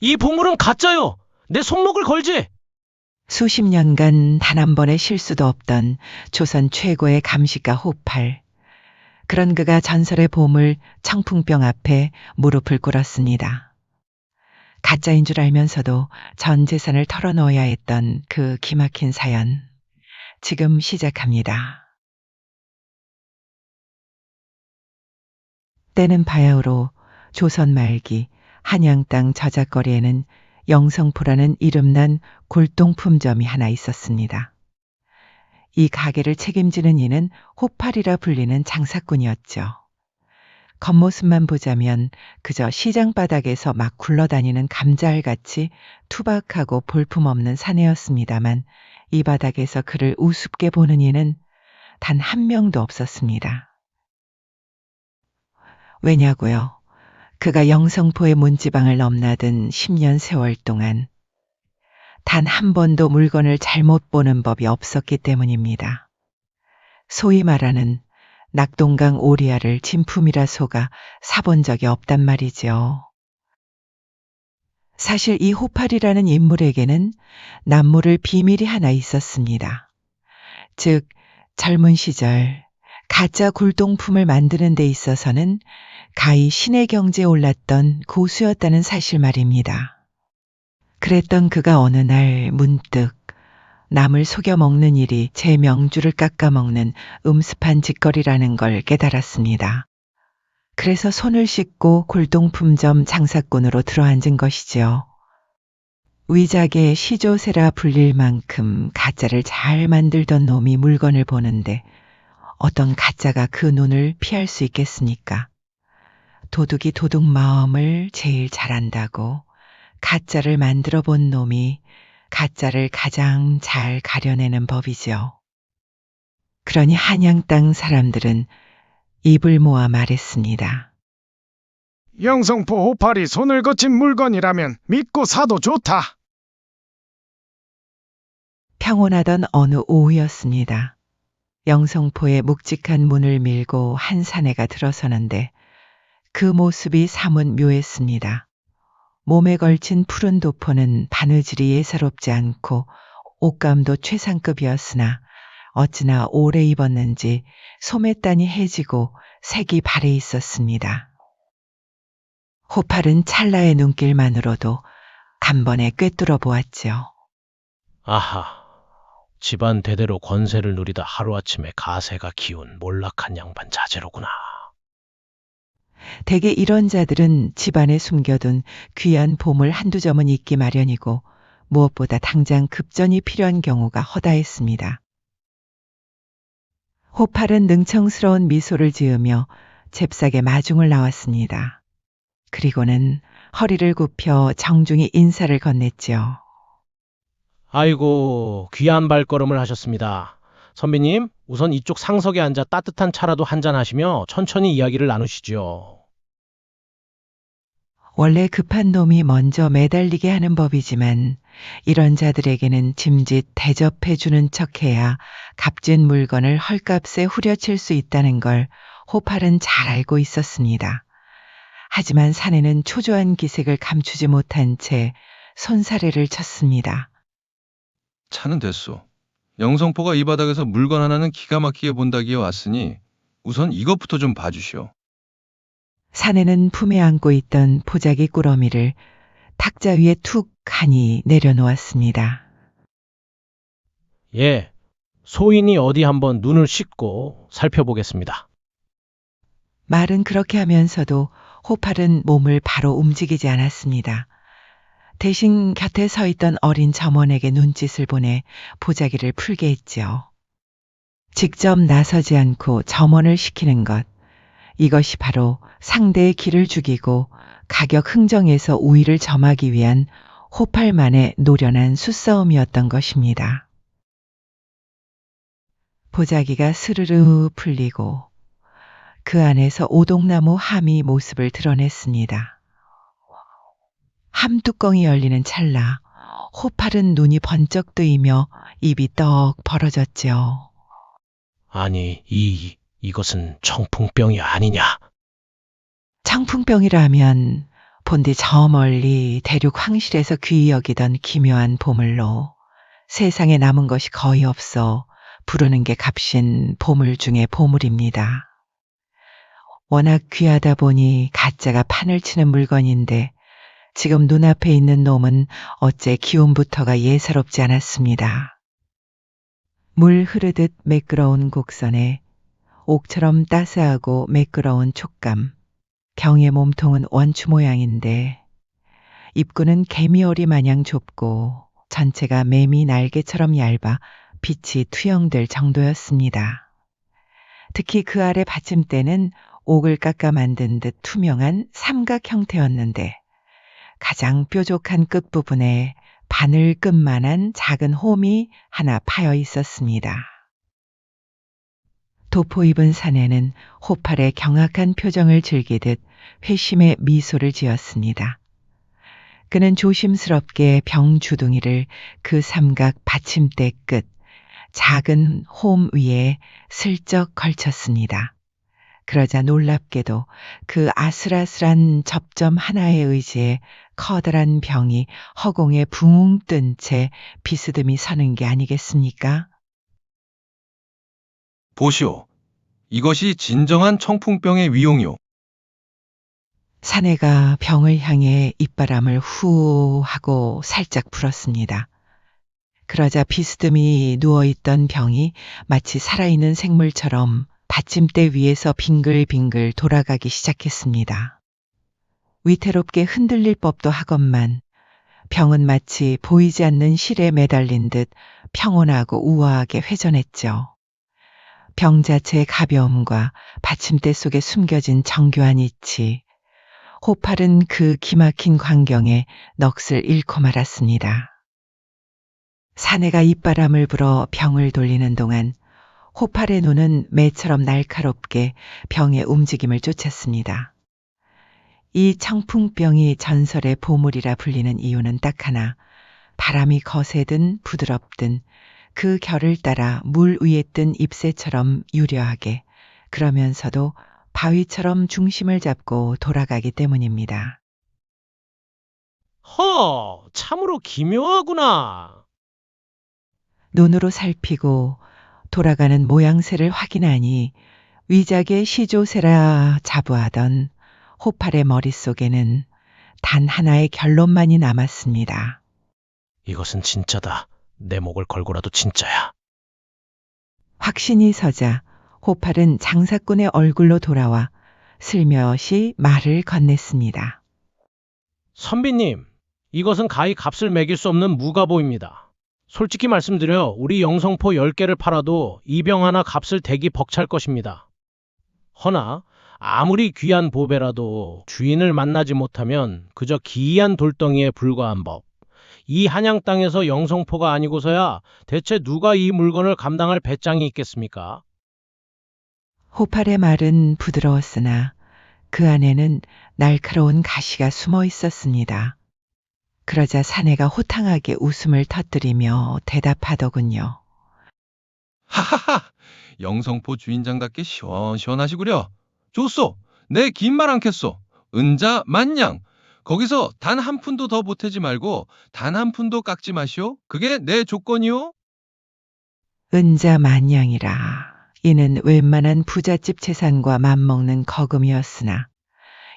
이 보물은 가짜요! 내 손목을 걸지! 수십 년간 단 한 번의 실수도 없던 조선 최고의 감시가 호팔. 그런 그가 전설의 보물 청풍병 앞에 무릎을 꿇었습니다. 가짜인 줄 알면서도 전 재산을 털어놓아야 했던 그 기막힌 사연. 지금 시작합니다. 때는 바야흐로 조선 말기 한양 땅 저작거리에는 영성포라는 이름난 골동품점이 하나 있었습니다. 이 가게를 책임지는 이는 호팔이라 불리는 장사꾼이었죠. 겉모습만 보자면 그저 시장 바닥에서 막 굴러다니는 감자알같이 투박하고 볼품없는 사내였습니다만 이 바닥에서 그를 우습게 보는 이는 단 한 명도 없었습니다. 왜냐고요? 그가 영성포의 문지방을 넘나든 10년 세월 동안 단 한 번도 물건을 잘못 보는 법이 없었기 때문입니다. 소위 말하는 낙동강 오리알을 진품이라 속아 사본 적이 없단 말이죠. 사실 이 호팔이라는 인물에게는 남모를 비밀이 하나 있었습니다. 즉 젊은 시절 가짜 굴동품을 만드는 데 있어서는 가히 신의 경지에 올랐던 고수였다는 사실 말입니다. 그랬던 그가 어느 날 문득 남을 속여 먹는 일이 제 명주를 깎아먹는 음습한 짓거리라는 걸 깨달았습니다. 그래서 손을 씻고 골동품점 장사꾼으로 들어앉은 것이지요. 위작의 시조세라 불릴 만큼 가짜를 잘 만들던 놈이 물건을 보는데 어떤 가짜가 그 눈을 피할 수 있겠습니까? 도둑이 도둑 마음을 제일 잘 안다고 가짜를 만들어 본 놈이 가짜를 가장 잘 가려내는 법이죠. 그러니 한양 땅 사람들은 입을 모아 말했습니다. 영성포 호팔이 손을 거친 물건이라면 믿고 사도 좋다. 평온하던 어느 오후였습니다. 영성포의 묵직한 문을 밀고 한 사내가 들어서는데 그 모습이 사뭇 묘했습니다. 몸에 걸친 푸른 도포는 바느질이 예사롭지 않고 옷감도 최상급이었으나 어찌나 오래 입었는지 소매단이 해지고 색이 발해 있었습니다. 호팔은 찰나의 눈길만으로도 간번에 꿰뚫어 보았지요. 아하, 집안 대대로 권세를 누리다 하루아침에 가세가 기운 몰락한 양반 자제로구나. 대개 이런 자들은 집안에 숨겨둔 귀한 보물 한두 점은 있기 마련이고 무엇보다 당장 급전이 필요한 경우가 허다했습니다. 호팔은 능청스러운 미소를 지으며 잽싸게 마중을 나왔습니다. 그리고는 허리를 굽혀 정중히 인사를 건넸지요. 아이고, 귀한 발걸음을 하셨습니다. 선비님, 우선 이쪽 상석에 앉아 따뜻한 차라도 한잔 하시며 천천히 이야기를 나누시죠. 원래 급한 놈이 먼저 매달리게 하는 법이지만 이런 자들에게는 짐짓 대접해주는 척해야 값진 물건을 헐값에 후려칠 수 있다는 걸 호팔은 잘 알고 있었습니다. 하지만 사내는 초조한 기색을 감추지 못한 채 손사래를 쳤습니다. 차는 됐소. 영성포가 이 바닥에서 물건 하나는 기가 막히게 본다기에 왔으니 우선 이것부터 좀 봐주시오. 사내는 품에 안고 있던 보자기 꾸러미를 탁자 위에 툭 하니 내려놓았습니다. 예, 소인이 어디 한번 눈을 씻고 살펴보겠습니다. 말은 그렇게 하면서도 호팔은 몸을 바로 움직이지 않았습니다. 대신 곁에 서 있던 어린 점원에게 눈짓을 보내 보자기를 풀게 했지요. 직접 나서지 않고 점원을 시키는 것, 이것이 바로 상대의 기를 죽이고 가격 흥정에서 우위를 점하기 위한 호팔만의 노련한 수싸움이었던 것입니다. 보자기가 스르르 풀리고 그 안에서 오동나무 함이 모습을 드러냈습니다. 함뚜껑이 열리는 찰나 호팔은 눈이 번쩍 뜨이며 입이 떡 벌어졌지요. 아니, 이것은 청풍병이 아니냐? 청풍병이라면 본디 저 멀리 대륙 황실에서 귀히 여기던 기묘한 보물로 세상에 남은 것이 거의 없어 부르는 게 값인 보물 중에 보물입니다. 워낙 귀하다 보니 가짜가 판을 치는 물건인데 지금 눈앞에 있는 놈은 어째 기운부터가 예사롭지 않았습니다. 물 흐르듯 매끄러운 곡선에 옥처럼 따스하고 매끄러운 촉감, 병의 몸통은 원추 모양인데 입구는 개미오리 마냥 좁고 전체가 매미 날개처럼 얇아 빛이 투영될 정도였습니다. 특히 그 아래 받침대는 옥을 깎아 만든 듯 투명한 삼각 형태였는데 가장 뾰족한 끝부분에 바늘끝만한 작은 홈이 하나 파여 있었습니다. 도포 입은 사내는 호팔의 경악한 표정을 즐기듯 회심의 미소를 지었습니다. 그는 조심스럽게 병 주둥이를 그 삼각 받침대 끝 작은 홈 위에 슬쩍 걸쳤습니다. 그러자 놀랍게도 그 아슬아슬한 접점 하나에 의지해 커다란 병이 허공에 붕 뜬 채 비스듬히 서는 게 아니겠습니까? 보시오. 이것이 진정한 청풍병의 위용이오. 사내가 병을 향해 입바람을 후 하고 살짝 불었습니다. 그러자 비스듬히 누워있던 병이 마치 살아있는 생물처럼 받침대 위에서 빙글빙글 돌아가기 시작했습니다. 위태롭게 흔들릴 법도 하건만 병은 마치 보이지 않는 실에 매달린 듯 평온하고 우아하게 회전했죠. 병 자체의 가벼움과 받침대 속에 숨겨진 정교한 이치, 호팔은 그 기막힌 광경에 넋을 잃고 말았습니다. 사내가 입바람을 불어 병을 돌리는 동안 호팔의 눈은 매처럼 날카롭게 병의 움직임을 쫓았습니다. 이 청풍병이 전설의 보물이라 불리는 이유는 딱 하나, 바람이 거세든 부드럽든 그 결을 따라 물 위에 뜬 잎새처럼 유려하게, 그러면서도 바위처럼 중심을 잡고 돌아가기 때문입니다. 참으로 기묘하구나. 눈으로 살피고 돌아가는 모양새를 확인하니 위작의 시조새라 자부하던 호팔의 머릿속에는 단 하나의 결론만이 남았습니다. 이것은 진짜다. 내 목을 걸고라도 진짜야. 확신이 서자 호팔은 장사꾼의 얼굴로 돌아와 슬며시 말을 건넸습니다. 선비님, 이것은 가히 값을 매길 수 없는 무가보입니다. 솔직히 말씀드려 우리 영성포 10개를 팔아도 이 병 하나 값을 대기 벅찰 것입니다. 허나 아무리 귀한 보배라도 주인을 만나지 못하면 그저 기이한 돌덩이에 불과한 법. 이 한양 땅에서 영성포가 아니고서야 대체 누가 이 물건을 감당할 배짱이 있겠습니까? 호팔의 말은 부드러웠으나 그 안에는 날카로운 가시가 숨어 있었습니다. 그러자 사내가 호탕하게 웃음을 터뜨리며 대답하더군요. 하하하! 영성포 주인장답게 시원시원하시구려. 좋소. 내 긴 말 않겠소. 은자 만냥. 거기서 단 한 푼도 더 보태지 말고 단 한 푼도 깎지 마시오. 그게 내 조건이오. 은자 만냥이라. 이는 웬만한 부잣집 재산과 맞먹는 거금이었으나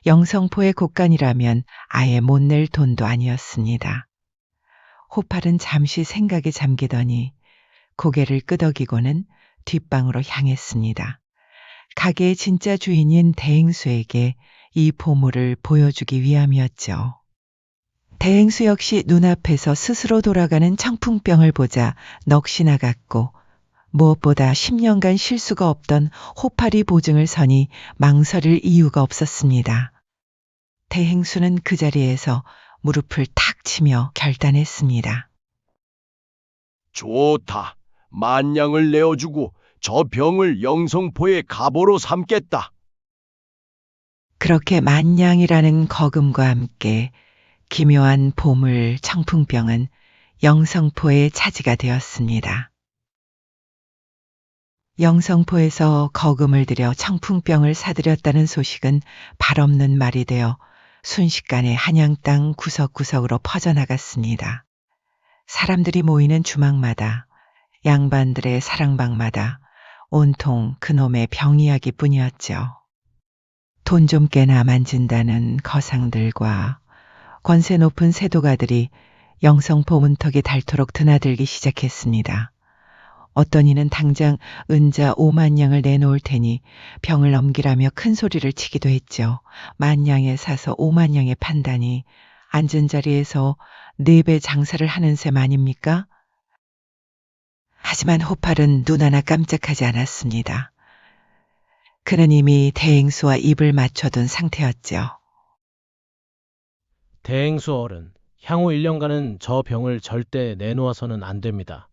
영성포의 곳간이라면 아예 못 낼 돈도 아니었습니다. 호팔은 잠시 생각에 잠기더니 고개를 끄덕이고는 뒷방으로 향했습니다. 가게의 진짜 주인인 대행수에게 이 보물을 보여주기 위함이었죠. 대행수 역시 눈앞에서 스스로 돌아가는 청풍병을 보자 넋이 나갔고 무엇보다 10년간 실수가 없던 호팔이 보증을 서니 망설일 이유가 없었습니다. 대행수는 그 자리에서 무릎을 탁 치며 결단했습니다. 좋다. 만냥을 내어주고 저 병을 영성포의 갑오로 삼겠다. 그렇게 만냥이라는 거금과 함께 기묘한 보물 청풍병은 영성포의 차지가 되었습니다. 영성포에서 거금을 들여 청풍병을 사들였다는 소식은 발없는 말이 되어 순식간에 한양 땅 구석구석으로 퍼져나갔습니다. 사람들이 모이는 주막마다, 양반들의 사랑방마다 온통 그놈의 병 이야기뿐이었죠. 돈 좀 깨나 만진다는 거상들과 권세 높은 세도가들이 영성포 문턱에 닳도록 드나들기 시작했습니다. 어떤 이는 당장 은자 5만 냥을 내놓을 테니 병을 넘기라며 큰 소리를 치기도 했죠. 10,000냥에 사서 5만 냥에 판다니 앉은 자리에서 4배 장사를 하는 셈 아닙니까? 하지만 호팔은 눈 하나 깜짝하지 않았습니다. 그는 이미 대행수와 입을 맞춰둔 상태였죠. 대행수 어른, 향후 1년간은 저 병을 절대 내놓아서는 안 됩니다.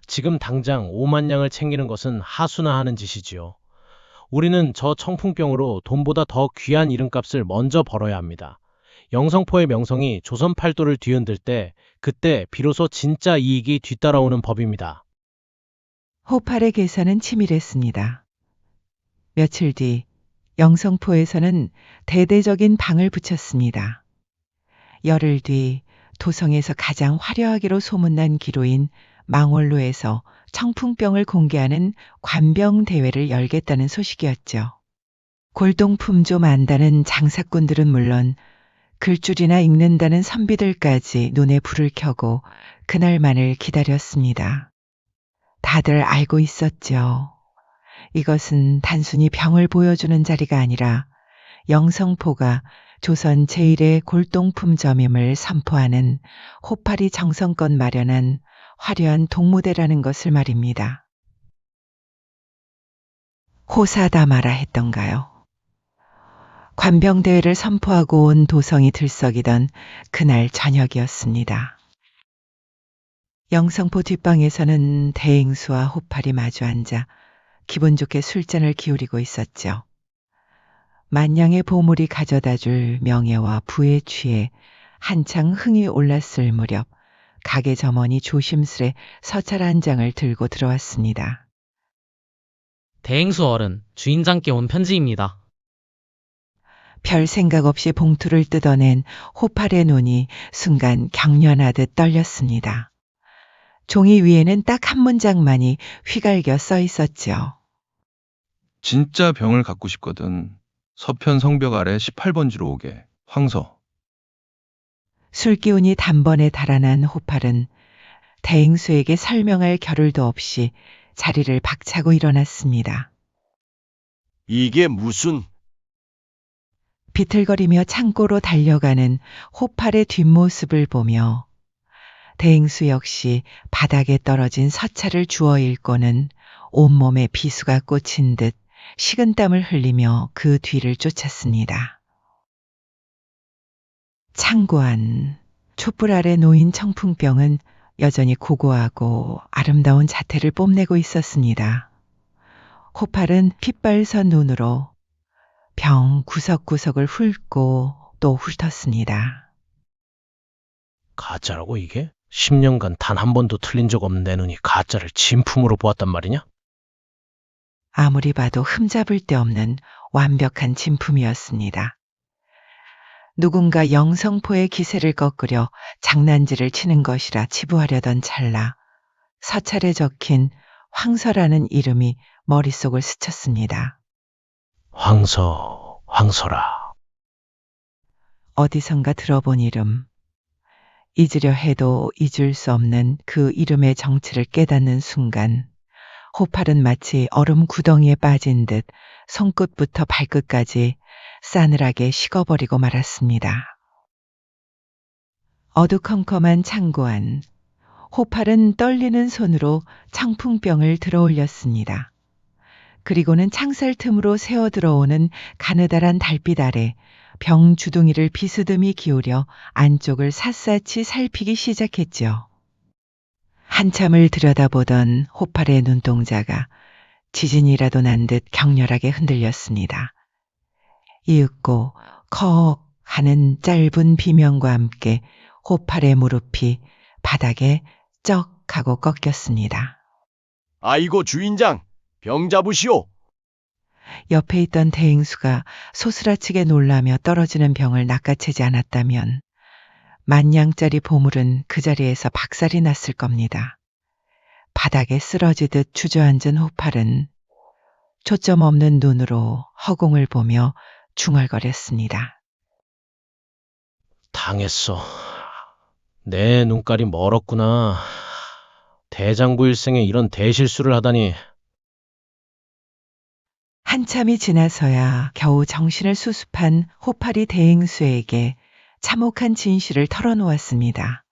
지금 당장 5만 냥을 챙기는 것은 하수나 하는 짓이지요. 우리는 저 청풍병으로 돈보다 더 귀한 이름값을 먼저 벌어야 합니다. 영성포의 명성이 조선 팔도를 뒤흔들 때 그때 비로소 진짜 이익이 뒤따라오는 법입니다. 호팔의 계산은 치밀했습니다. 며칠 뒤 영성포에서는 대대적인 방을 붙였습니다. 열흘 뒤 도성에서 가장 화려하기로 소문난 기로인 망월로에서 청풍병을 공개하는 관병 대회를 열겠다는 소식이었죠. 골동품 좀 안다는 장사꾼들은 물론 글줄이나 읽는다는 선비들까지 눈에 불을 켜고 그날만을 기다렸습니다. 다들 알고 있었죠. 이것은 단순히 병을 보여주는 자리가 아니라 영성포가 조선 제1의 골동품점임을 선포하는 호팔이 정성껏 마련한 화려한 동무대라는 것을 말입니다. 호사다마라 했던가요? 관병대회를 선포하고 온 도성이 들썩이던 그날 저녁이었습니다. 영성포 뒷방에서는 대행수와 호팔이 마주 앉아 기분 좋게 술잔을 기울이고 있었죠. 만냥의 보물이 가져다줄 명예와 부에 취해 한창 흥이 올랐을 무렵 가게 점원이 조심스레 서찰 한 장을 들고 들어왔습니다. 대행수 어른, 주인장께 온 편지입니다. 별 생각 없이 봉투를 뜯어낸 호팔의 눈이 순간 경련하듯 떨렸습니다. 종이 위에는 딱 한 문장만이 휘갈겨 써 있었죠. 진짜 병을 갖고 싶거든. 서편 성벽 아래 18번지로 오게. 황서. 술기운이 단번에 달아난 호팔은 대행수에게 설명할 겨를도 없이 자리를 박차고 일어났습니다. 이게 무슨... 비틀거리며 창고로 달려가는 호팔의 뒷모습을 보며 대행수 역시 바닥에 떨어진 서찰을 주워 읽고는 온몸에 비수가 꽂힌 듯 식은땀을 흘리며 그 뒤를 쫓았습니다. 창고 안 촛불 아래 놓인 청풍병은 여전히 고고하고 아름다운 자태를 뽐내고 있었습니다. 호팔은 핏발선 눈으로 병 구석구석을 훑고 또 훑었습니다. 가짜라고 이게? 10년간 단 한 번도 틀린 적 없는 내 눈이 가짜를 진품으로 보았단 말이냐? 아무리 봐도 흠잡을 데 없는 완벽한 진품이었습니다. 누군가 영성포의 기세를 꺾으려 장난질을 치는 것이라 치부하려던 찰나 서찰에 적힌 황서라는 이름이 머릿속을 스쳤습니다. 황서라. 어디선가 들어본 이름. 잊으려 해도 잊을 수 없는 그 이름의 정체를 깨닫는 순간 호팔은 마치 얼음 구덩이에 빠진 듯 손끝부터 발끝까지 싸늘하게 식어버리고 말았습니다. 어두컴컴한 창고 안 호팔은 떨리는 손으로 청풍병을 들어올렸습니다. 그리고는 창살 틈으로 새어 들어오는 가느다란 달빛 아래 병 주둥이를 비스듬히 기울여 안쪽을 샅샅이 살피기 시작했죠. 한참을 들여다보던 호팔의 눈동자가 지진이라도 난 듯 격렬하게 흔들렸습니다. 이윽고 컥 하는 짧은 비명과 함께 호팔의 무릎이 바닥에 쩍 하고 꺾였습니다. 아이고 주인장, 병 잡으시오. 옆에 있던 대행수가 소스라치게 놀라며 떨어지는 병을 낚아채지 않았다면 만냥짜리 보물은 그 자리에서 박살이 났을 겁니다. 바닥에 쓰러지듯 주저앉은 호팔은 초점 없는 눈으로 허공을 보며 중얼거렸습니다. 당했어. 내 눈깔이 멀었구나. 대장부 일생에 이런 대실수를 하다니. 한참이 지나서야 겨우 정신을 수습한 호팔이 대행수에게 참혹한 진실을 털어놓았습니다.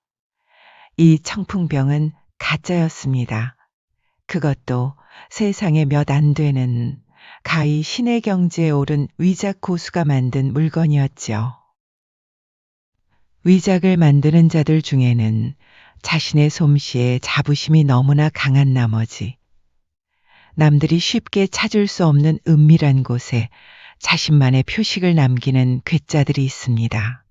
이 청풍병은 가짜였습니다. 그것도 세상에 몇 안 되는 가히 신의 경지에 오른 위작 고수가 만든 물건이었죠. 위작을 만드는 자들 중에는 자신의 솜씨에 자부심이 너무나 강한 나머지 남들이 쉽게 찾을 수 없는 은밀한 곳에 자신만의 표식을 남기는 괴짜들이 있습니다.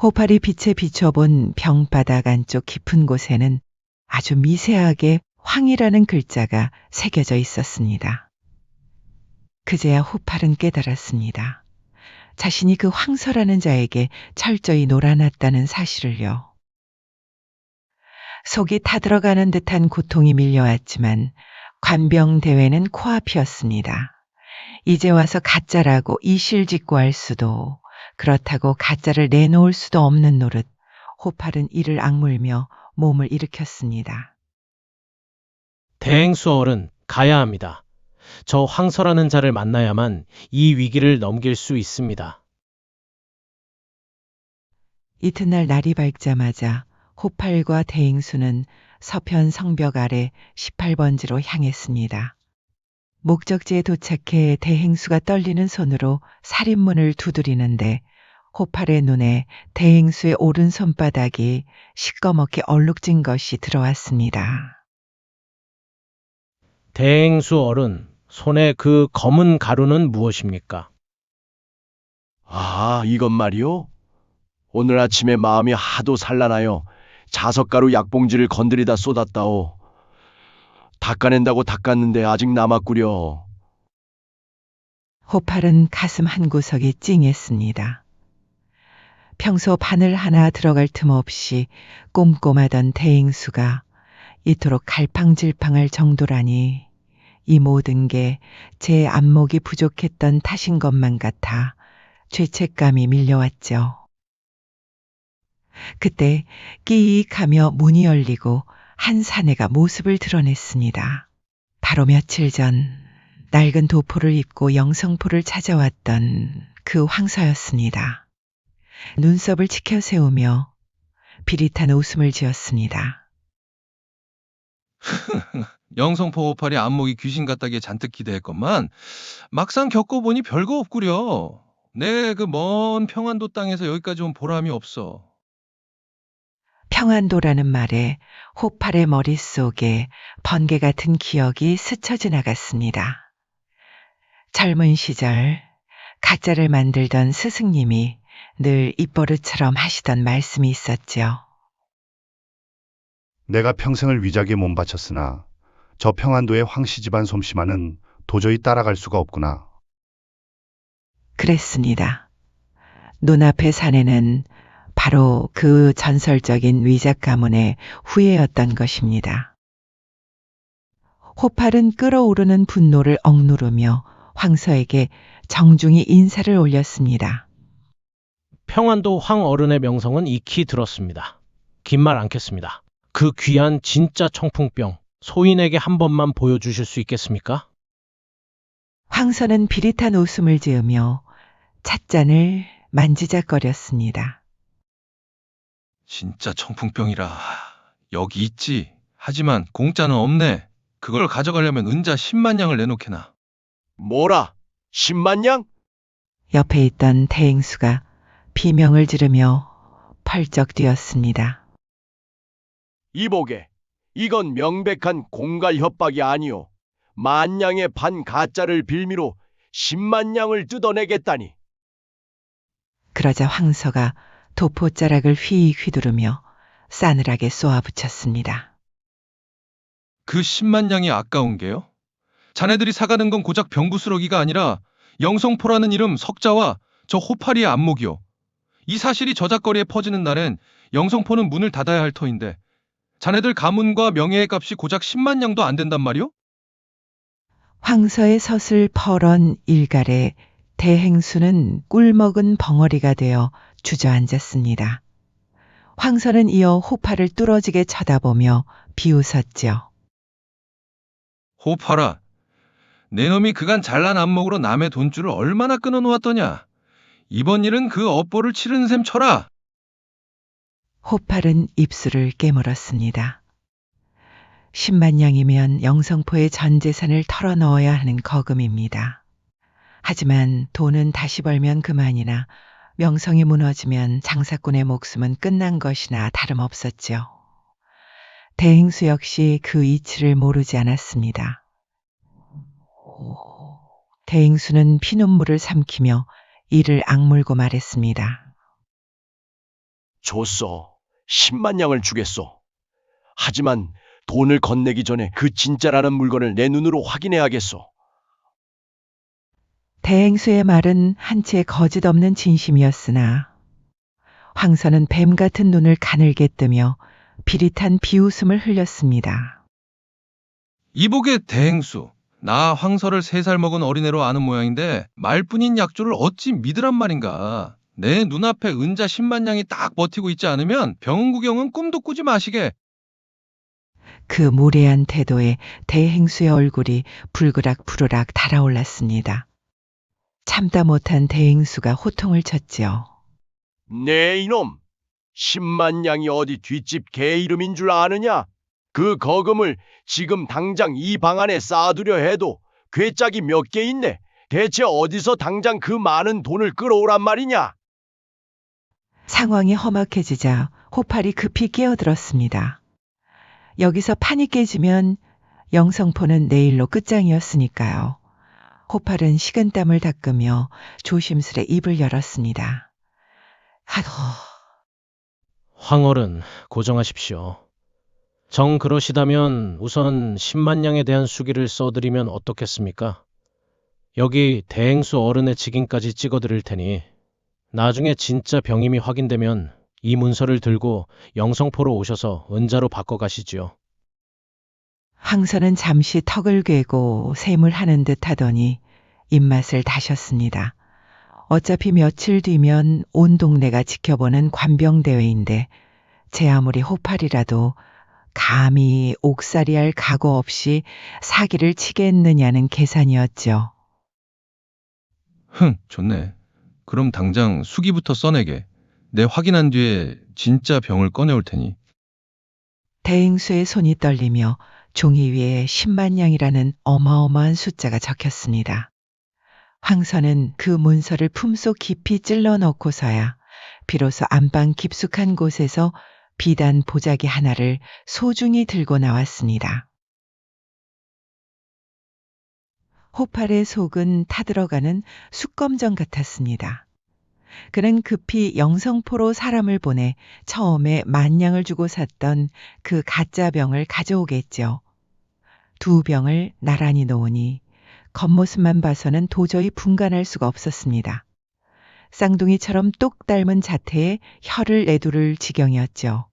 호팔이 빛에 비춰본 병바닥 안쪽 깊은 곳에는 아주 미세하게 황이라는 글자가 새겨져 있었습니다. 그제야 호팔은 깨달았습니다. 자신이 그 황서라는 자에게 철저히 놀아났다는 사실을요. 속이 타들어가는 듯한 고통이 밀려왔지만 관병대회는 코앞이었습니다. 이제 와서 가짜라고 이실직고할 수도 그렇다고 가짜를 내놓을 수도 없는 노릇 호팔은 이를 악물며 몸을 일으켰습니다. 대행수 어른, 가야 합니다. 저 황서라는 자를 만나야만 이 위기를 넘길 수 있습니다. 이튿날 날이 밝자마자 호팔과 대행수는 서편 성벽 아래 18번지로 향했습니다. 목적지에 도착해 대행수가 떨리는 손으로 살인문을 두드리는데 호팔의 눈에 대행수의 오른 손바닥이 시꺼멓게 얼룩진 것이 들어왔습니다. 대행수 어른, 손에 그 검은 가루는 무엇입니까? 아, 이것 말이오? 오늘 아침에 마음이 하도 산란하여 자석가루 약봉지를 건드리다 쏟았다오. 닦아낸다고 닦았는데 아직 남았구려. 호팔은 가슴 한 구석이 찡했습니다. 평소 바늘 하나 들어갈 틈 없이 꼼꼼하던 대행수가 이토록 갈팡질팡할 정도라니 이 모든 게 제 안목이 부족했던 탓인 것만 같아 죄책감이 밀려왔죠. 그때 끼익하며 문이 열리고 한 사내가 모습을 드러냈습니다. 바로 며칠 전 낡은 도포를 입고 영성포를 찾아왔던 그 황서였습니다. 눈썹을 치켜 세우며 비릿한 웃음을 지었습니다. 영성포 호팔이 안목이 귀신 같다기에 잔뜩 기대했건만 막상 겪어보니 별거 없구려. 내 그 먼 평안도 땅에서 여기까지 온 보람이 없어. 평안도라는 말에 호팔의 머릿속에 번개 같은 기억이 스쳐 지나갔습니다. 젊은 시절 가짜를 만들던 스승님이 늘 입버릇처럼 하시던 말씀이 있었죠. 내가 평생을 위작에 몸바쳤으나 저 평안도의 황씨 집안 솜씨만은 도저히 따라갈 수가 없구나. 그랬습니다. 눈앞의 사내는 바로 그 전설적인 위작 가문의 후예였던 것입니다. 호팔은 끓어오르는 분노를 억누르며 황서에게 정중히 인사를 올렸습니다. 평안도 황 어른의 명성은 익히 들었습니다. 긴 말 않겠습니다. 그 귀한 진짜 청풍병, 소인에게 한 번만 보여주실 수 있겠습니까? 황서는 비릿한 웃음을 지으며 찻잔을 만지작거렸습니다. 진짜 청풍병이라. 여기 있지. 하지만 공짜는 없네. 그걸 가져가려면 은자 10만 냥을 내놓게나. 뭐라? 10만 냥? 옆에 있던 대행수가 비명을 지르며 펄쩍 뛰었습니다. 이보게, 이건 명백한 공갈 협박이 아니오. 만냥의 반 가짜를 빌미로 10만 냥을 뜯어내겠다니. 그러자 황서가 도포자락을 휘 휘두르며 싸늘하게 쏘아붙였습니다. 그 10만 냥이 아까운 게요? 자네들이 사가는 건 고작 병부스러기가 아니라 영성포라는 이름 석자와 저 호파리의 안목이요. 이 사실이 저작거리에 퍼지는 날엔 영성포는 문을 닫아야 할 터인데 자네들 가문과 명예의 값이 고작 10만 냥도 안 된단 말이오? 황서의 섯을 퍼런 일갈에 대행수는 꿀먹은 벙어리가 되어 주저앉았습니다. 황서는 이어 호파를 뚫어지게 쳐다보며 비웃었죠. 호파라, 내 놈이 그간 잘난 안목으로 남의 돈줄을 얼마나 끊어놓았더냐. 이번 일은 그 업보를 치르는 셈 쳐라. 호팔은 입술을 깨물었습니다. 10만 냥이면 영성포의 전 재산을 털어넣어야 하는 거금입니다. 하지만 돈은 다시 벌면 그만이나 명성이 무너지면 장사꾼의 목숨은 끝난 것이나 다름없었죠. 대행수 역시 그 이치를 모르지 않았습니다. 대행수는 피눈물을 삼키며 이를 악물고 말했습니다. 줬소. 10만 냥을 주겠소. 하지만 돈을 건네기 전에 그 진짜라는 물건을 내 눈으로 확인해야겠소. 대행수의 말은 한채 거짓 없는 진심이었으나 황선은 뱀 같은 눈을 가늘게 뜨며 비릿한 비웃음을 흘렸습니다. 이복의 대행수, 나 황설을 3살 먹은 어린애로 아는 모양인데 말뿐인 약조를 어찌 믿으란 말인가. 내 눈앞에 은자 10만 냥이 딱 버티고 있지 않으면 병원 구경은 꿈도 꾸지 마시게. 그 무례한 태도에 대행수의 얼굴이 불그락 달아올랐습니다. 참다 못한 대행수가 호통을 쳤지요. 네 이놈! 10만 냥이 어디 뒷집 개 이름인 줄 아느냐? 그 거금을 지금 당장 이 방 안에 쌓아두려 해도 괴짝이 몇 개 있네. 대체 어디서 당장 그 많은 돈을 끌어오란 말이냐? 상황이 험악해지자 호팔이 급히 끼어들었습니다. 여기서 판이 깨지면 영성포는 내일로 끝장이었으니까요. 호팔은 식은땀을 닦으며 조심스레 입을 열었습니다. 아도, 황홀은 고정하십시오. 정 그러시다면 우선 10만 냥에 대한 수기를 써드리면 어떻겠습니까? 여기 대행수 어른의 직인까지 찍어드릴 테니 나중에 진짜 병임이 확인되면 이 문서를 들고 영성포로 오셔서 은자로 바꿔가시지요. 황선은 잠시 턱을 괴고 셈을 하는 듯 하더니 입맛을 다셨습니다. 어차피 며칠 뒤면 온 동네가 지켜보는 관병대회인데 제 아무리 호팔이라도 감히 옥살이할 각오 없이 사기를 치겠느냐는 계산이었죠. 흥, 좋네. 그럼 당장 수기부터 써내게. 내 확인한 뒤에 진짜 병을 꺼내올 테니. 대행수의 손이 떨리며 종이 위에 10만 냥이라는 어마어마한 숫자가 적혔습니다. 황선은 그 문서를 품속 깊이 찔러 넣고서야 비로소 안방 깊숙한 곳에서 비단 보자기 하나를 소중히 들고 나왔습니다. 호팔의 속은 타들어가는 숯검정 같았습니다. 그는 급히 영성포로 사람을 보내 처음에 10,000냥을 주고 샀던 그 가짜 병을 가져오겠죠. 2병을 나란히 놓으니 겉모습만 봐서는 도저히 분간할 수가 없었습니다. 쌍둥이처럼 똑 닮은 자태에 혀를 내두를 지경이었죠.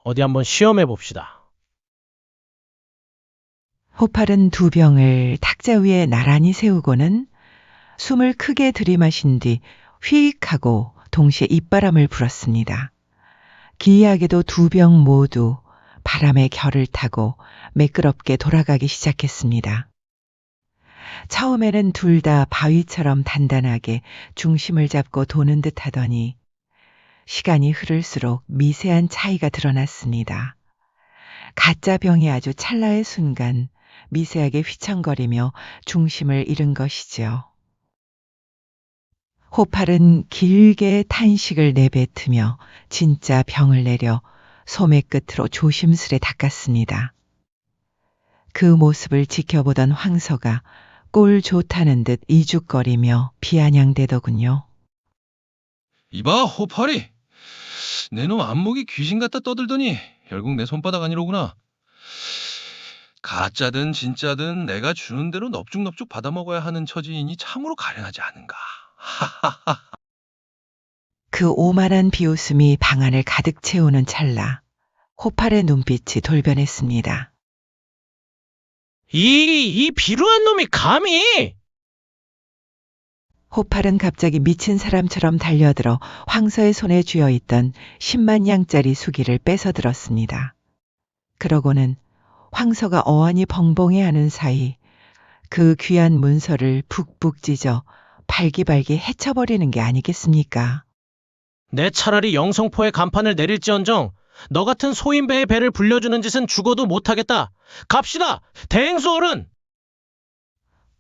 어디 한번 시험해 봅시다. 호팔은 2병을 탁자 위에 나란히 세우고는 숨을 크게 들이마신 뒤 휙 하고 동시에 입바람을 불었습니다. 기이하게도 2병 모두 바람의 결을 타고 매끄럽게 돌아가기 시작했습니다. 처음에는 둘 다 바위처럼 단단하게 중심을 잡고 도는 듯 하더니 시간이 흐를수록 미세한 차이가 드러났습니다. 가짜 병이 아주 찰나의 순간 미세하게 휘청거리며 중심을 잃은 것이지요. 호팔은 길게 탄식을 내뱉으며 진짜 병을 내려 소매 끝으로 조심스레 닦았습니다. 그 모습을 지켜보던 황서가 꼴 좋다는 듯 이죽거리며 비아냥대더군요. 이봐, 호파리. 내 놈 안목이 귀신 같다 떠들더니 결국 내 손바닥 아니로구나. 가짜든 진짜든 내가 주는 대로 넙죽넙죽 받아먹어야 하는 처지이니 참으로 가련하지 않은가. 그 오만한 비웃음이 방안을 가득 채우는 찰나 호팔의 눈빛이 돌변했습니다. 이 비루한 놈이 감히! 호팔은 갑자기 미친 사람처럼 달려들어 황서의 손에 쥐어 있던 10만 양짜리 수기를 뺏어들었습니다. 그러고는 황서가 어안이 벙벙해하는 사이 그 귀한 문서를 북북 찢어 발기발기 해쳐버리는 게 아니겠습니까? 내 차라리 영성포의 간판을 내릴지언정 너 같은 소인배의 배를 불려주는 짓은 죽어도 못하겠다. 갑시다, 대행수 어른!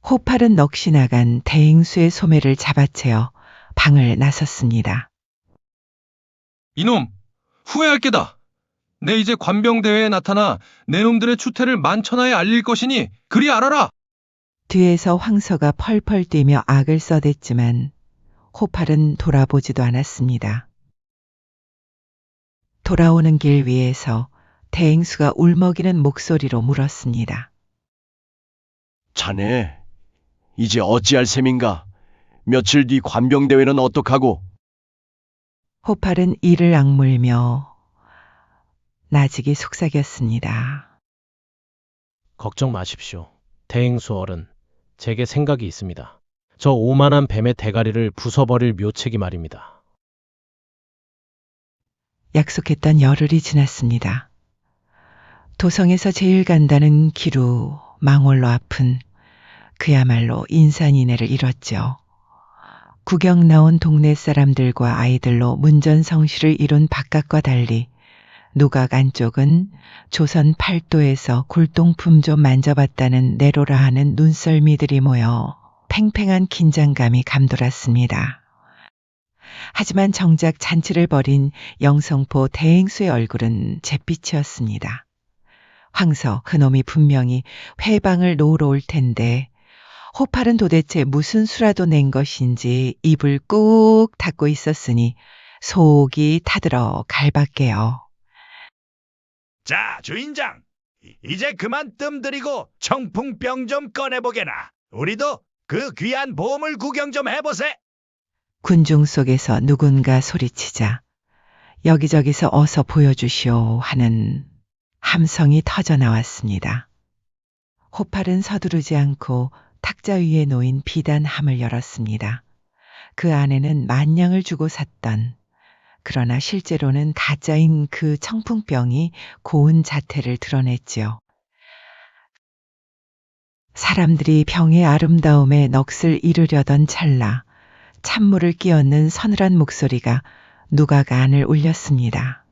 호팔은 넋이 나간 대행수의 소매를 잡아채어 방을 나섰습니다. 이놈, 후회할 게다. 내 이제 관병대회에 나타나 내 놈들의 추태를 만천하에 알릴 것이니 그리 알아라. 뒤에서 황서가 펄펄 뛰며 악을 써댔지만 호팔은 돌아보지도 않았습니다. 돌아오는 길 위에서 대행수가 울먹이는 목소리로 물었습니다. 자네, 이제 어찌할 셈인가? 며칠 뒤 관병대회는 어떡하고? 호팔은 이를 악물며 나직이 속삭였습니다. 걱정 마십시오. 대행수 어른, 제게 생각이 있습니다. 저 오만한 뱀의 대가리를 부숴버릴 묘책이 말입니다. 약속했던 열흘이 지났습니다. 도성에서 제일 간다는 기루 망홀로 앞은 그야말로 인산인해를 이뤘죠. 구경 나온 동네 사람들과 아이들로 문전성시를 이룬 바깥과 달리 누각 안쪽은 조선 팔도에서 골동품 좀 만져봤다는 내로라 하는 눈썰미들이 모여 팽팽한 긴장감이 감돌았습니다. 하지만 정작 잔치를 벌인 영성포 대행수의 얼굴은 잿빛이었습니다. 황서 그놈이 분명히 회방을 놓으러 올 텐데 호팔은 도대체 무슨 수라도 낸 것인지 입을 꾹 닫고 있었으니 속이 타들어 갈밖에요. 자, 주인장. 이제 그만 뜸들이고 청풍병 좀 꺼내보게나. 우리도 그 귀한 보물 구경 좀 해보세. 군중 속에서 누군가 소리치자 여기저기서 어서 보여주시오 하는 함성이 터져 나왔습니다. 호팔은 서두르지 않고 탁자 위에 놓인 비단함을 열었습니다. 그 안에는 만냥을 주고 샀던, 그러나 실제로는 가짜인 그 청풍병이 고운 자태를 드러냈지요. 사람들이 병의 아름다움에 넋을 잃으려던 찰나 찬물을 끼얹는 서늘한 목소리가 누각 안을 울렸습니다.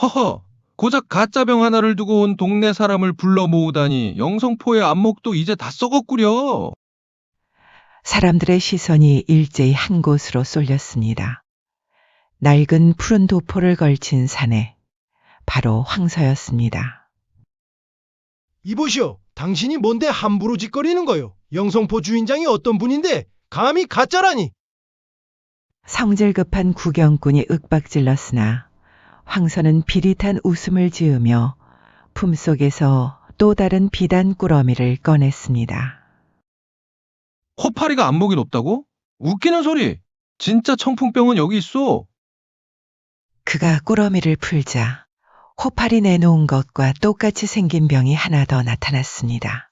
허허, 고작 가짜병 하나를 두고 온 동네 사람을 불러 모으다니 영성포의 안목도 이제 다 썩었구려. 사람들의 시선이 일제히 한 곳으로 쏠렸습니다. 낡은 푸른 도포를 걸친 산에 바로 황서였습니다. 이보시오. 당신이 뭔데 함부로 짓거리는 거요? 영성포 주인장이 어떤 분인데 감히 가짜라니. 성질급한 구경꾼이 윽박질렀으나 황서는 비릿한 웃음을 지으며 품속에서 또 다른 비단 꾸러미를 꺼냈습니다. 호파리가 안목이 높다고? 웃기는 소리. 진짜 청풍병은 여기 있어. 그가 꾸러미를 풀자 호팔이 내놓은 것과 똑같이 생긴 병이 하나 더 나타났습니다.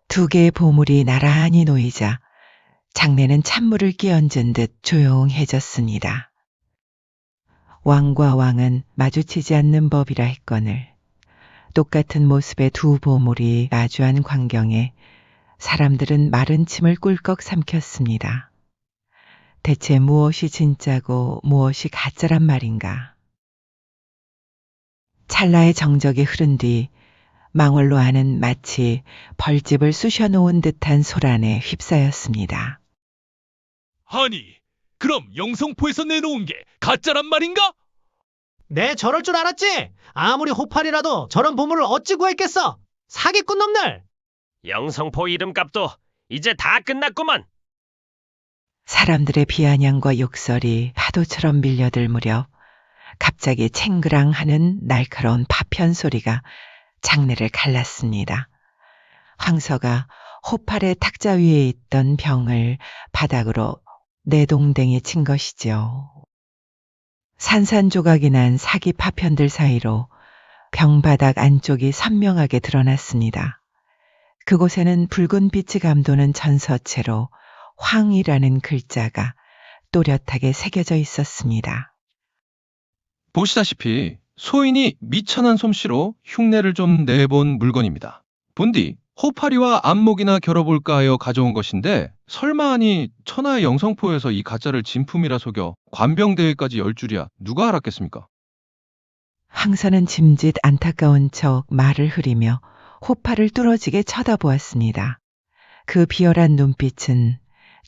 두 개의 보물이 나란히 놓이자 장내는 찬물을 끼얹은 듯 조용해졌습니다. 왕과 왕은 마주치지 않는 법이라 했거늘 똑같은 모습의 두 보물이 마주한 광경에 사람들은 마른 침을 꿀꺽 삼켰습니다. 대체 무엇이 진짜고 무엇이 가짜란 말인가? 찰나의 정적이 흐른 뒤 망월로 하는 마치 벌집을 쑤셔놓은 듯한 소란에 휩싸였습니다. 아니, 그럼 영성포에서 내놓은 게 가짜란 말인가? 네, 저럴 줄 알았지. 아무리 호팔이라도 저런 보물을 어찌 구했겠어. 사기꾼 놈들. 영성포 이름값도 이제 다 끝났구만. 사람들의 비아냥과 욕설이 파도처럼 밀려들 무렵 갑자기 챙그랑하는 날카로운 파편 소리가 장내를 갈랐습니다. 황서가 호팔의 탁자 위에 있던 병을 바닥으로 내동댕이 친 것이죠. 산산조각이 난 사기 파편들 사이로 병바닥 안쪽이 선명하게 드러났습니다. 그곳에는 붉은 빛이 감도는 전서체로 황이라는 글자가 또렷하게 새겨져 있었습니다. 보시다시피 소인이 미천한 솜씨로 흉내를 좀 내본 물건입니다. 본디 호파리와 안목이나 겨뤄볼까 하여 가져온 것인데 설마 하니 천하의 영성포에서 이 가짜를 진품이라 속여 관병대회까지 열 줄이야 누가 알았겠습니까? 황서는 짐짓 안타까운 척 말을 흐리며 호파를 뚫어지게 쳐다보았습니다. 그 비열한 눈빛은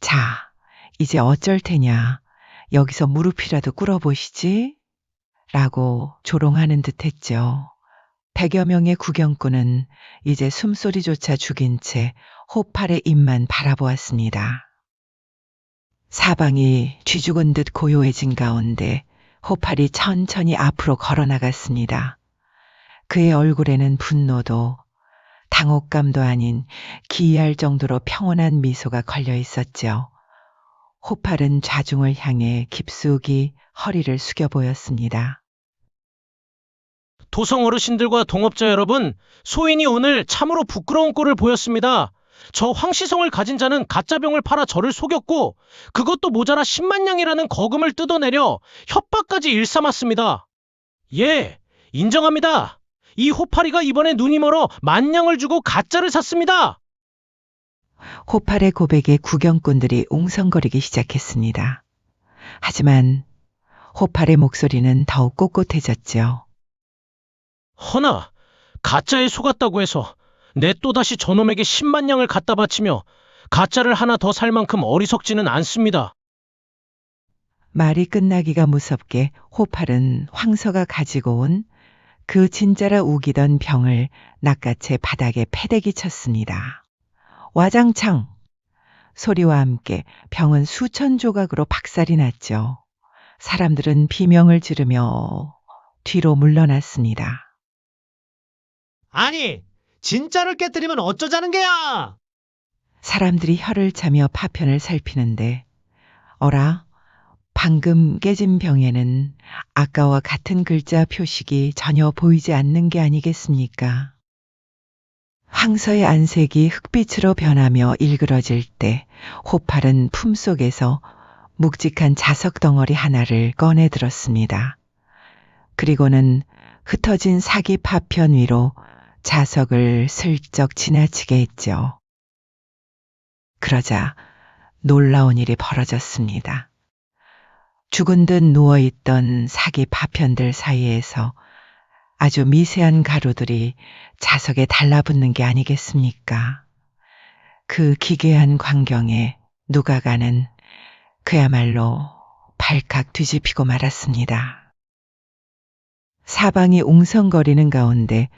자, 이제 어쩔 테냐. 여기서 무릎이라도 꿇어보시지? 라고 조롱하는 듯 했죠. 100여 명의 구경꾼은 이제 숨소리조차 죽인 채 호팔의 입만 바라보았습니다. 사방이 쥐죽은 듯 고요해진 가운데 호팔이 천천히 앞으로 걸어나갔습니다. 그의 얼굴에는 분노도 당혹감도 아닌 기이할 정도로 평온한 미소가 걸려 있었죠. 호팔은 좌중을 향해 깊숙이 허리를 숙여 보였습니다. 도성 어르신들과 동업자 여러분, 소인이 오늘 참으로 부끄러운 꼴을 보였습니다. 저 황시성을 가진 자는 가짜 병을 팔아 저를 속였고 그것도 모자라 10만 냥이라는 거금을 뜯어내려 협박까지 일삼았습니다. 예, 인정합니다. 이 호파리가 이번에 눈이 멀어 10,000냥을 주고 가짜를 샀습니다. 호팔의 고백에 구경꾼들이 웅성거리기 시작했습니다. 하지만 호팔의 목소리는 더욱 꼿꼿해졌죠. 허나 가짜에 속았다고 해서 내 또다시 저놈에게 10만 냥을 갖다 바치며 가짜를 하나 더 살 만큼 어리석지는 않습니다. 말이 끝나기가 무섭게 호팔은 황서가 가지고 온 그 진짜라 우기던 병을 낚아채 바닥에 패대기 쳤습니다. 와장창! 소리와 함께 병은 수천 조각으로 박살이 났죠. 사람들은 비명을 지르며 뒤로 물러났습니다. 아니, 진짜를 깨뜨리면 어쩌자는 게야? 사람들이 혀를 차며 파편을 살피는데 어라? 방금 깨진 병에는 아까와 같은 글자 표식이 전혀 보이지 않는 게 아니겠습니까? 황서의 안색이 흑빛으로 변하며 일그러질 때 호팔은 품속에서 묵직한 자석 덩어리 하나를 꺼내 들었습니다. 그리고는 흩어진 사기 파편 위로 자석을 슬쩍 지나치게 했죠. 그러자 놀라운 일이 벌어졌습니다. 죽은 듯 누워있던 사기 파편들 사이에서 아주 미세한 가루들이 자석에 달라붙는 게 아니겠습니까? 그 기괴한 광경에 누가가는 그야말로 발칵 뒤집히고 말았습니다. 사방이 웅성거리는 가운데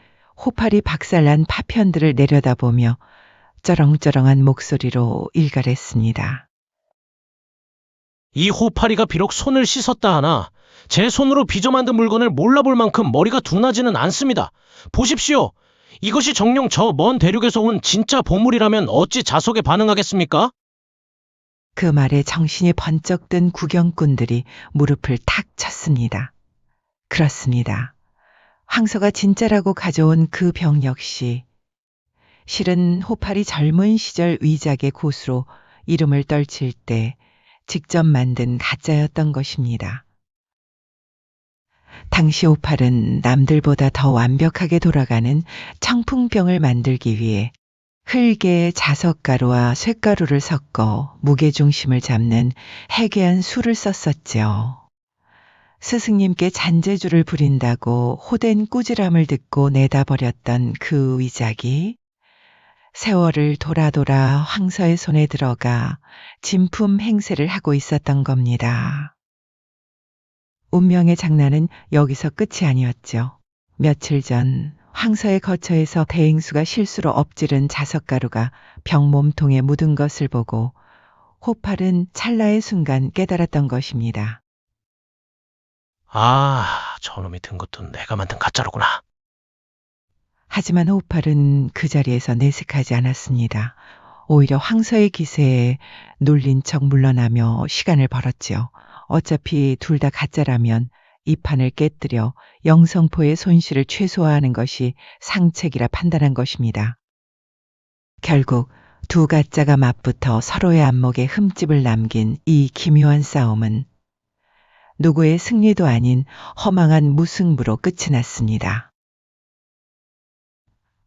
호팔이 박살난 파편들을 내려다보며 쩌렁쩌렁한 목소리로 일갈했습니다. 이 호파리가 비록 손을 씻었다 하나 제 손으로 빚어 만든 물건을 몰라볼 만큼 머리가 둔하지는 않습니다. 보십시오. 이것이 정녕 저 먼 대륙에서 온 진짜 보물이라면 어찌 자석에 반응하겠습니까? 그 말에 정신이 번쩍 든 구경꾼들이 무릎을 탁 쳤습니다. 그렇습니다. 황서가 진짜라고 가져온 그 병 역시 실은 호팔이 젊은 시절 위작의 고수로 이름을 떨칠 때 직접 만든 가짜였던 것입니다. 당시 호팔은 남들보다 더 완벽하게 돌아가는 청풍병을 만들기 위해 흙에 자석가루와 쇳가루를 섞어 무게중심을 잡는 해괴한 술을 썼었죠. 스승님께 잔재주를 부린다고 호된 꾸지람을 듣고 내다버렸던 그 위작이 세월을 돌아 황서의 손에 들어가 진품 행세를 하고 있었던 겁니다. 운명의 장난은 여기서 끝이 아니었죠. 며칠 전 황서의 거처에서 대행수가 실수로 엎지른 자석가루가 병 몸통에 묻은 것을 보고 호팔은 찰나의 순간 깨달았던 것입니다. 아, 저놈이 든 것도 내가 만든 가짜로구나. 하지만 호팔은 그 자리에서 내색하지 않았습니다. 오히려 황서의 기세에 놀린 척 물러나며 시간을 벌었지요. 어차피 둘 다 가짜라면 이 판을 깨뜨려 영성포의 손실을 최소화하는 것이 상책이라 판단한 것입니다. 결국 두 가짜가 맞붙어 서로의 안목에 흠집을 남긴 이 기묘한 싸움은 누구의 승리도 아닌 허망한 무승부로 끝이 났습니다.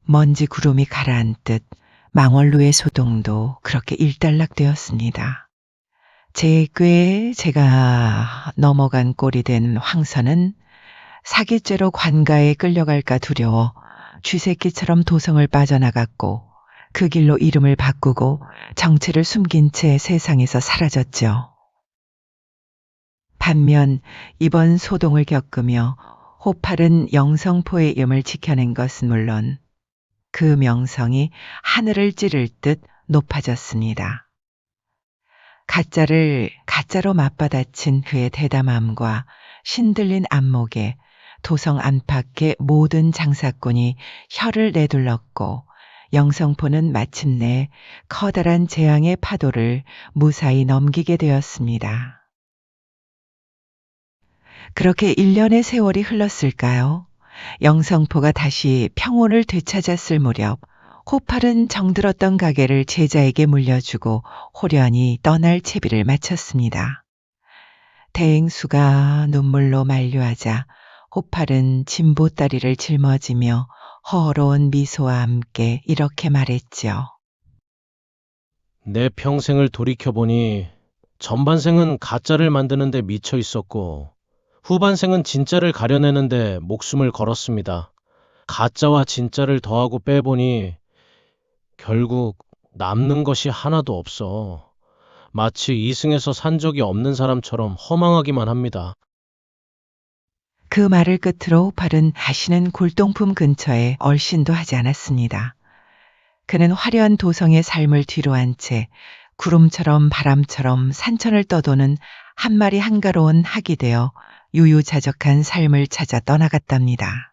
먼지 구름이 가라앉듯 망원로의 소동도 그렇게 일단락되었습니다. 제 꾀에 제가 넘어간 꼴이 된 황선은 사기죄로 관가에 끌려갈까 두려워 쥐새끼처럼 도성을 빠져나갔고 그 길로 이름을 바꾸고 정체를 숨긴 채 세상에서 사라졌죠. 반면 이번 소동을 겪으며 호팔은 영성포의 이름을 지켜낸 것은 물론 그 명성이 하늘을 찌를 듯 높아졌습니다. 가짜를 가짜로 맞받아친 그의 대담함과 신들린 안목에 도성 안팎의 모든 장사꾼이 혀를 내둘렀고 영성포는 마침내 커다란 재앙의 파도를 무사히 넘기게 되었습니다. 그렇게 1년의 세월이 흘렀을까요? 영성포가 다시 평온을 되찾았을 무렵 호팔은 정들었던 가게를 제자에게 물려주고 호련히 떠날 채비를 마쳤습니다. 대행수가 눈물로 만류하자 호팔은 진보다리를 짊어지며 허허로운 미소와 함께 이렇게 말했지요. 내 평생을 돌이켜보니 전반생은 가짜를 만드는 데 미쳐 있었고 후반생은 진짜를 가려내는데 목숨을 걸었습니다. 가짜와 진짜를 더하고 빼보니 결국 남는 것이 하나도 없어. 마치 이승에서 산 적이 없는 사람처럼 허망하기만 합니다. 그 말을 끝으로 호팔은 다시는 골동품 근처에 얼씬도 하지 않았습니다. 그는 화려한 도성의 삶을 뒤로한 채 구름처럼 바람처럼 산천을 떠도는 한 마리 한가로운 학이 되어 유유자적한 삶을 찾아 떠나갔답니다.